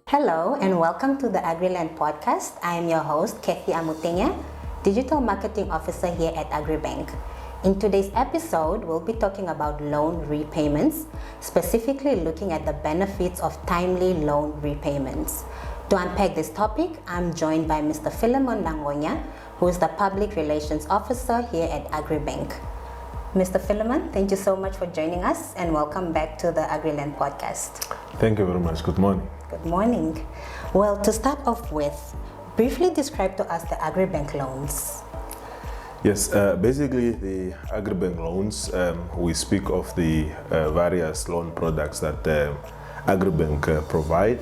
Hello and welcome to the Agrilearn Podcast. I am your host, Kathy Amutenya, Digital Marketing Officer here at Agribank. In today's episode, we'll be talking about loan repayments, specifically looking at the benefits of timely loan repayments. To unpack this topic, I'm joined by Mr. Philemon Langonya, who is the Public Relations Officer here at Agribank. Mr. Philemon, thank you so much for joining us and welcome back to the Agrilearn Podcast. Thank you very much. Good morning. Good morning. Well, to start off with, briefly describe to us the Agribank loans. Yes, basically the Agribank loans, we speak of the various loan products that Agribank provide.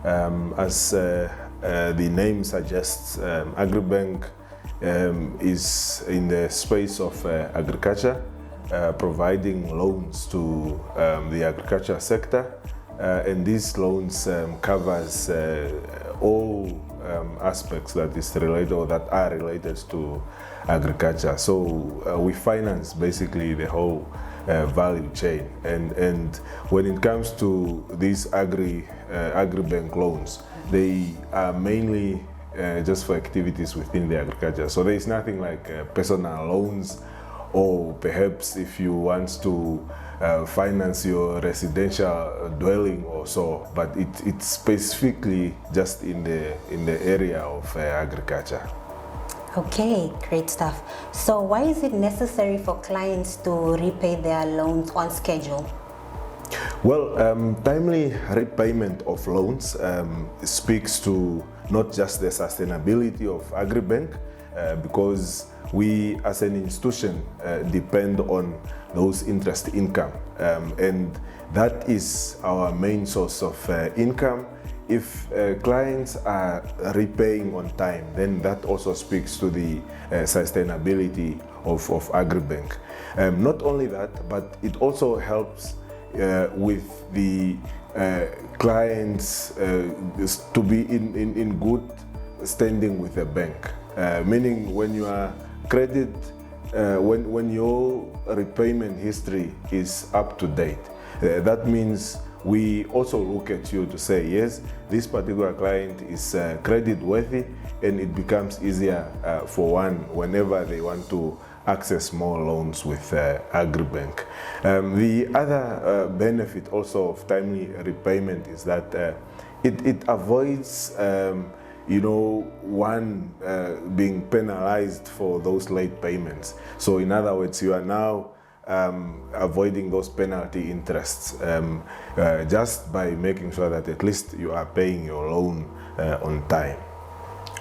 As the name suggests, Agribank is in the space of agriculture, providing loans to the agriculture sector. And these loans covers all aspects that is related or that are related to agriculture. So we finance basically the whole value chain. And when it comes to these Agribank loans, they are mainly just for activities within the agriculture. So there is nothing like personal loans, or perhaps if you want to finance your residential dwelling or so, but it's specifically just in the area of agriculture. Okay, great stuff. So why is it necessary for clients to repay their loans on schedule? Well, timely repayment of loans speaks to not just the sustainability of Agribank, because we as an institution depend on those interest income, and that is our main source of income. If clients are repaying on time, then that also speaks to the sustainability of Agribank. Not only that, but it also helps with the clients to be in good standing with the bank. Meaning when you are credit, when your repayment history is up to date, that means we also look at you to say, yes, this particular client is credit worthy, and it becomes easier for one whenever they want to access more loans with Agribank. The other benefit also of timely repayment is that it avoids one being penalized for those late payments. So in other words, you are now avoiding those penalty interests just by making sure that at least you are paying your loan on time.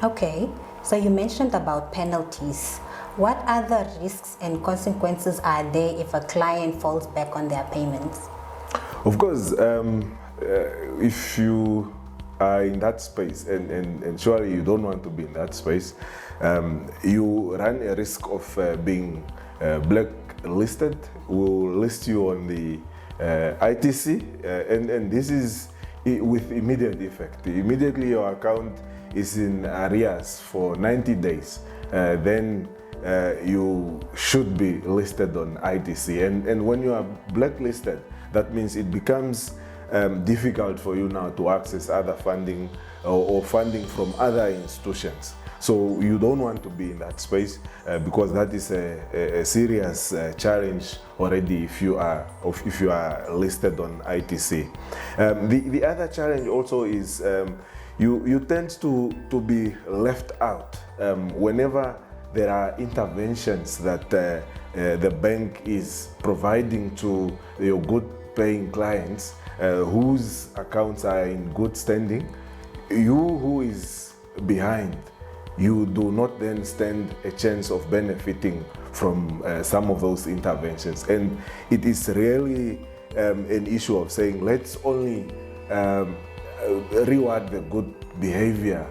Okay, so you mentioned about penalties. What other risks and consequences are there if a client falls back on their payments? Of course, if you are in that space, and surely you don't want to be in that space, you run a risk of being blacklisted. We'll list you on the ITC, and this is with immediate effect. Immediately your account is in arrears for 90 days. Then you should be listed on ITC. And when you are blacklisted, that means it becomes difficult for you now to access other funding or funding from other institutions. So you don't want to be in that space because that is a serious challenge already if you are listed on ITC. The other challenge also is you tend to be left out whenever there are interventions that the bank is providing to your good paying clients whose accounts are in good standing. You who is behind, you do not then stand a chance of benefiting from some of those interventions. And it is really an issue of saying, let's only reward the good behavior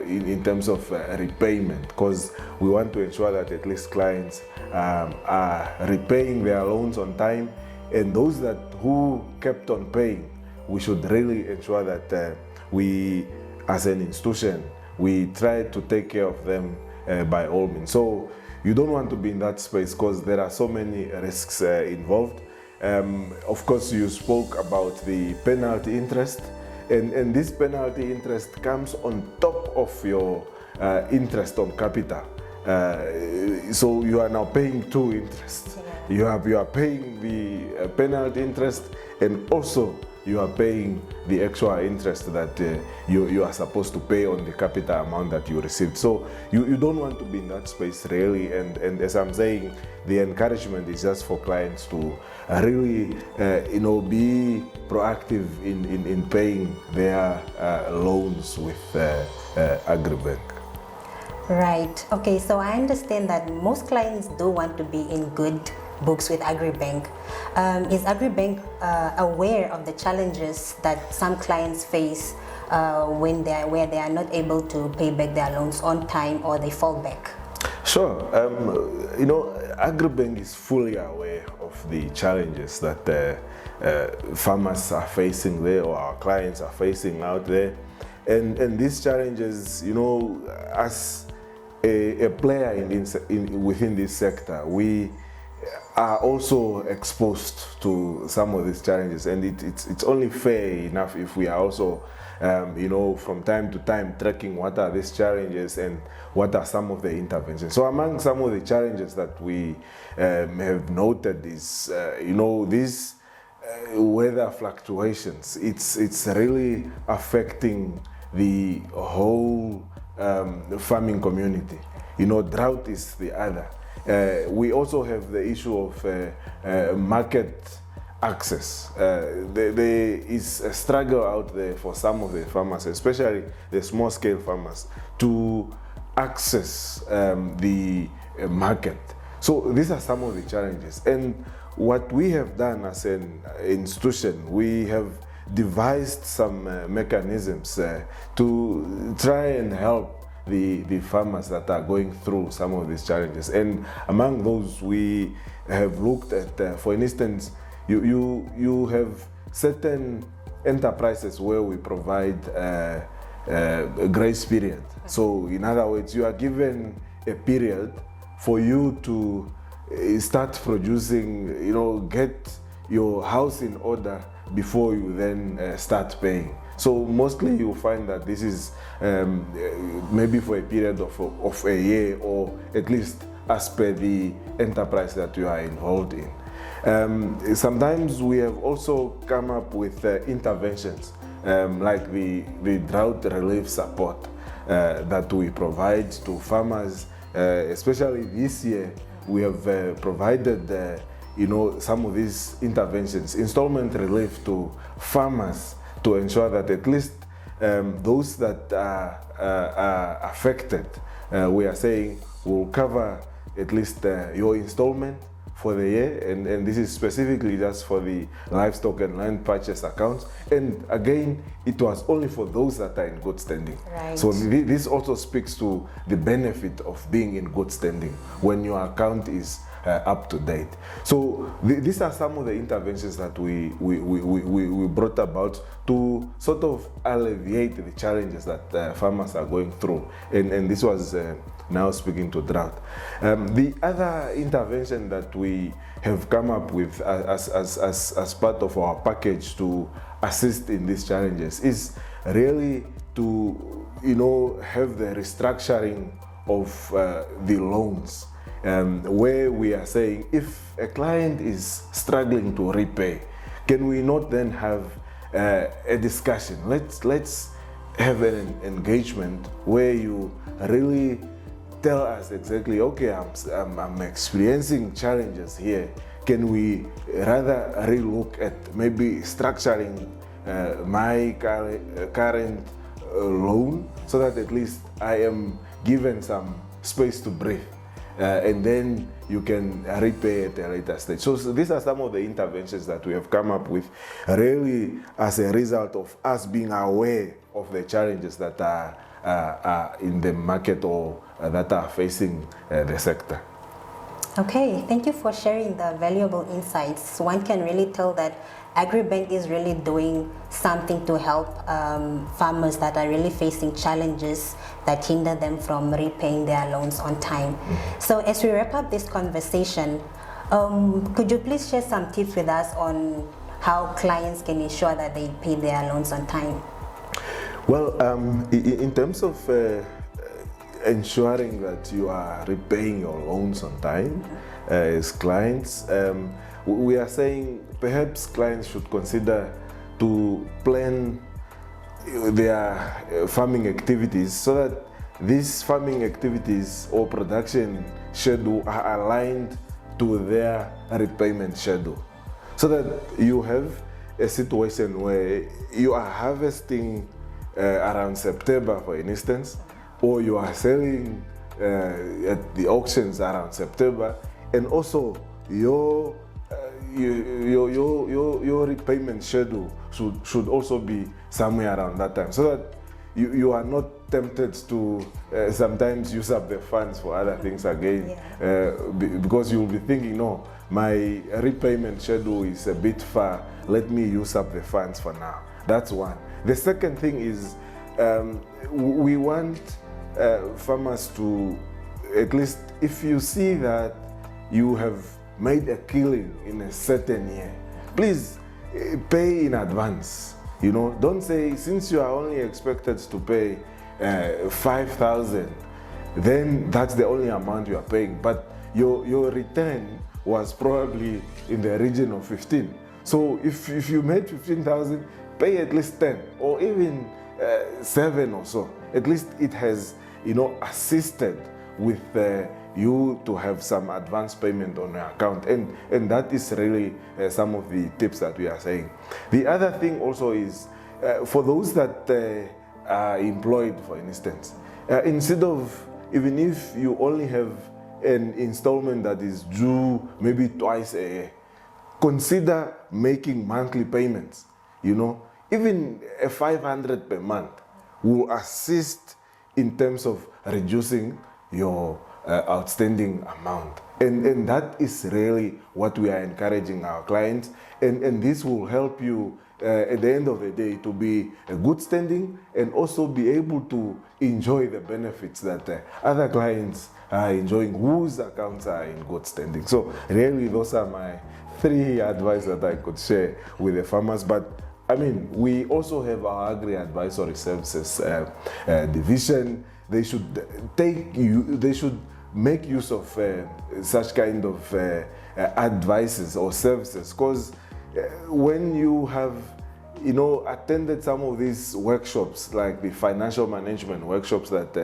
in terms of repayment, because we want to ensure that at least clients are repaying their loans on time, and those who kept on paying, we should really ensure that we as an institution, we try to take care of them by all means. So you don't want to be in that space because there are so many risks involved. Of course, you spoke about the penalty interest. And this penalty interest comes on top of your interest on capital. So you are now paying two interests. Yeah. You are paying the penalty interest, and also you are paying the actual interest that you are supposed to pay on the capital amount that you received. So you don't want to be in that space really, and as I'm saying, the encouragement is just for clients to really be proactive in paying their loans with Agribank. Right. Okay, so I understand that most clients do want to be in good books with Agribank. Is Agribank aware of the challenges that some clients face where they are not able to pay back their loans on time or they fall back? Sure. Agribank is fully aware of the challenges that farmers are facing there, or our clients are facing out there. And these challenges, as a player within this sector, we are also exposed to some of these challenges, and it's only fair enough if we are also from time to time tracking what are these challenges and what are some of the interventions. So among some of the challenges that we have noted is these weather fluctuations. It's really affecting the whole farming community. Drought is the other. We also have the issue of market access. There is a struggle out there for some of the farmers, especially the small scale farmers, to access the market. So these are some of the challenges. And what we have done as an institution, we have devised some mechanisms to try and help the farmers that are going through some of these challenges. And among those, we have looked at, for instance, you have certain enterprises where we provide a grace period. So in other words, you are given a period for you to start producing, get your house in order before you then start paying. So mostly you'll find that this is maybe for a period of a year, or at least as per the enterprise that you are involved in. Sometimes we have also come up with interventions like the drought relief support that we provide to farmers. Especially this year, we have provided some of these interventions, installment relief to farmers, to ensure that at least those that are affected, we are saying will cover at least your installment for the year, and this is specifically just for the livestock and land purchase accounts. And again, it was only for those that are in good standing. Right. So this also speaks to the benefit of being in good standing when your account is up to date. So these are some of the interventions that we brought about to sort of alleviate the challenges that farmers are going through. And this was now speaking to drought. The other intervention that we have come up with as part of our package to assist in these challenges is really to have the restructuring of the loans. Where we are saying, if a client is struggling to repay, can we not then have a discussion? Let's have an engagement where you really tell us exactly, okay, I'm experiencing challenges here. Can we rather relook at maybe structuring my current loan so that at least I am given some space to breathe? And then you can repay at a later stage. So these are some of the interventions that we have come up with, really as a result of us being aware of the challenges that are in the market or that are facing the sector. Okay, thank you for sharing the valuable insights. One can really tell that Agribank is really doing something to help farmers that are really facing challenges that hinder them from repaying their loans on time. Mm-hmm. So as we wrap up this conversation, could you please share some tips with us on how clients can ensure that they pay their loans on time? Well, in terms of ensuring that you are repaying your loans on time as clients, we are saying perhaps clients should consider to plan their farming activities so that these farming activities or production schedule are aligned to their repayment schedule, so that you have a situation where you are harvesting around September, for instance, or you are selling at the auctions around September, and also your repayment schedule should also be somewhere around that time, so that you are not tempted to sometimes use up the funds for other things again, because you will be thinking, no, my repayment schedule is a bit far, let me use up the funds for now. That's one. The second thing is we want farmers to, at least if you see that you have made a killing in a certain year, please pay in advance. You know, don't say, since you are only expected to pay 5,000, then that's the only amount you are paying. But your return was probably in the region of 15. So if you made 15,000, pay at least 10 or even 7 or so. At least it has, assisted with you to have some advance payment on your account, and that is really some of the tips that we are saying. The other thing also is for those that are employed, for instance, instead of, even if you only have an installment that is due maybe twice a year, consider making monthly payments. Even a 500 per month will assist in terms of reducing your outstanding amount, and that is really what we are encouraging our clients, and this will help you at the end of the day to be a good standing and also be able to enjoy the benefits that other clients are enjoying whose accounts are in good standing. So really, those are my 3 advice that I could share with the farmers. But I mean, we also have our Agri Advisory Services division. They should make use of such kind of advices or services, because when you have attended some of these workshops, like the financial management workshops that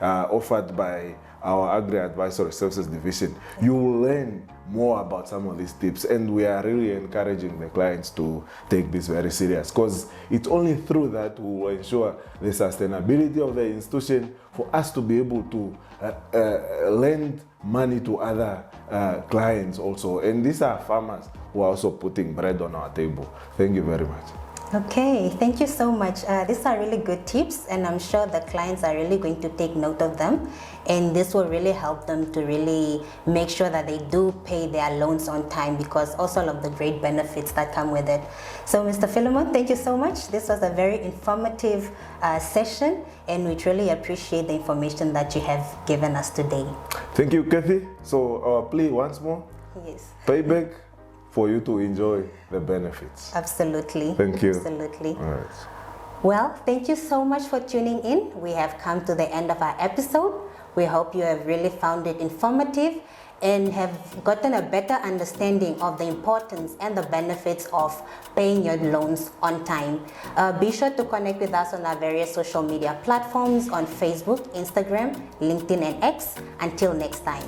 are offered by our Agri Advisory Services division, you will learn more about some of these tips, and we are really encouraging the clients to take this very serious, because it's only through that we will ensure the sustainability of the institution for us to be able to lend money to other clients also. And these are farmers who are also putting bread on our table. Thank you very much. Okay, thank you so much. These are really good tips, and I'm sure the clients are really going to take note of them, and this will really help them to really make sure that they do pay their loans on time, because also of the great benefits that come with it. So Mr. Philemon, thank you so much. This was a very informative session, and we truly appreciate the information that you have given us today. Thank you, Kathy. So our plea once more. Yes. Payback for you to enjoy the benefits. Absolutely. Thank you. Absolutely. All right. Well, thank you so much for tuning in. We have come to the end of our episode. We hope you have really found it informative and have gotten a better understanding of the importance and the benefits of paying your loans on time. Be sure to connect with us on our various social media platforms on Facebook, Instagram, LinkedIn, and X. Until next time.